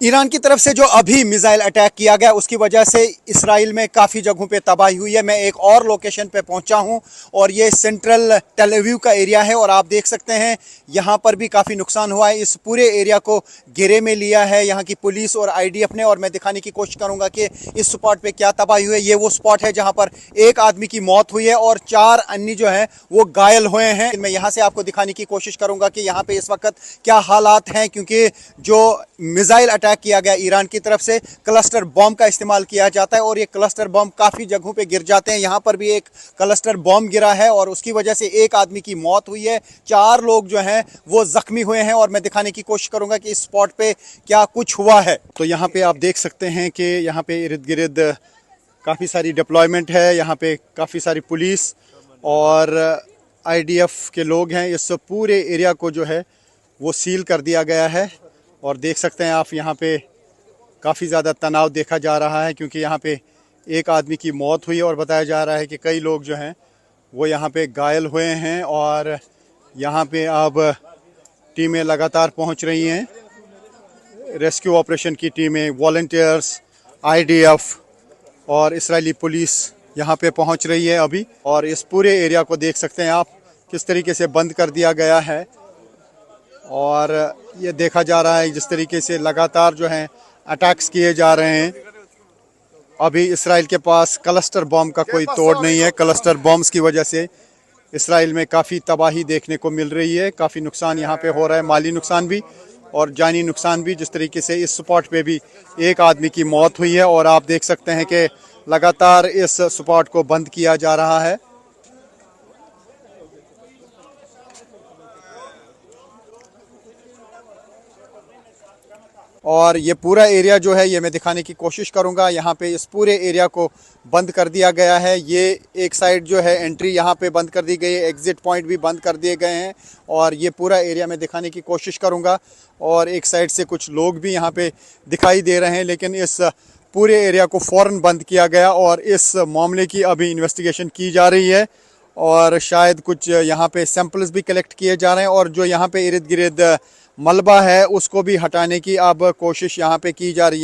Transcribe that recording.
Iran की तरफ से जो अभी मिसाइल अटैक किया गया उसकी वजह से इसराइल में काफ़ी जगहों पे तबाही हुई है। मैं एक और लोकेशन पे पहुंचा हूं और ये सेंट्रल टेल अवीव का एरिया है और आप देख सकते हैं यहां पर भी काफ़ी नुकसान हुआ है। इस पूरे एरिया को घेरे में लिया है यहां की पुलिस और आईडीएफ ने, और मैं दिखाने की कोशिश करूंगा कि इस स्पॉट पे क्या तबाही हुई है। ये वो स्पॉट है जहां पर एक आदमी की मौत हुई है और 4 अन्य जो है वो घायल हुए हैं। मैं यहां से आपको दिखाने की कोशिश करूंगा कि यहाँ पे इस वक्त क्या हालात हैं, क्योंकि जो मिसाइल अटैक किया गया ईरान की तरफ से क्लस्टर बॉम्ब का इस्तेमाल किया जाता है और ये क्लस्टर बॉम्ब काफ़ी जगहों पे गिर जाते हैं। यहाँ पर भी एक क्लस्टर बॉम्ब गिरा है और उसकी वजह से एक आदमी की मौत हुई है, 4 लोग जो हैं वो जख्मी हुए हैं और मैं दिखाने की कोशिश करूंगा कि इस स्पॉट पे क्या कुछ हुआ है। तो यहाँ पे आप देख सकते हैं कि यहाँ पे इर्द गिर्द काफ़ी सारी डिप्लॉयमेंट है, यहाँ पे काफ़ी सारी पुलिस और आईडीएफ के लोग हैं। इस पूरे एरिया को जो है वो सील कर दिया गया है और देख सकते हैं आप यहाँ पे काफ़ी ज़्यादा तनाव देखा जा रहा है, क्योंकि यहाँ पे एक आदमी की मौत हुई और बताया जा रहा है कि कई लोग जो हैं वो यहाँ पे घायल हुए हैं। और यहाँ पे अब टीमें लगातार पहुँच रही हैं, रेस्क्यू ऑपरेशन की टीमें, वॉलंटियर्स, आईडीएफ और इजरायली पुलिस यहाँ पे पहुँच रही है अभी। और इस पूरे एरिया को देख सकते हैं आप किस तरीके से बंद कर दिया गया है और ये देखा जा रहा है जिस तरीके से लगातार जो है अटैक्स किए जा रहे हैं। अभी इसराइल के पास क्लस्टर बॉम्ब का कोई तोड़ नहीं है। क्लस्टर बॉम्ब्स की वजह से इसराइल में काफ़ी तबाही देखने को मिल रही है, काफ़ी नुकसान यहाँ पे हो रहा है, माली नुकसान भी और जानी नुकसान भी। जिस तरीके से इस स्पॉट पे भी एक आदमी की मौत हुई है और आप देख सकते हैं कि लगातार इस स्पॉट को बंद किया जा रहा है। और ये पूरा एरिया जो है ये मैं दिखाने की कोशिश करूंगा। यहाँ पे इस पूरे एरिया को बंद कर दिया गया है। ये एक साइड जो है एंट्री यहाँ पे बंद कर दी गई है, एग्ज़िट पॉइंट भी बंद कर दिए गए हैं और ये पूरा एरिया मैं दिखाने की कोशिश करूंगा। और एक साइड से कुछ लोग भी यहाँ पे दिखाई दे रहे हैं, लेकिन इस पूरे एरिया को फ़ौरन बंद किया गया और इस मामले की अभी इन्वेस्टिगेशन की जा रही है और शायद कुछ यहाँ पे सैंपल्स भी कलेक्ट किए जा रहे हैं और जो यहाँ पे इर्द गिर्द मलबा है उसको भी हटाने की अब कोशिश यहाँ पे की जा रही है।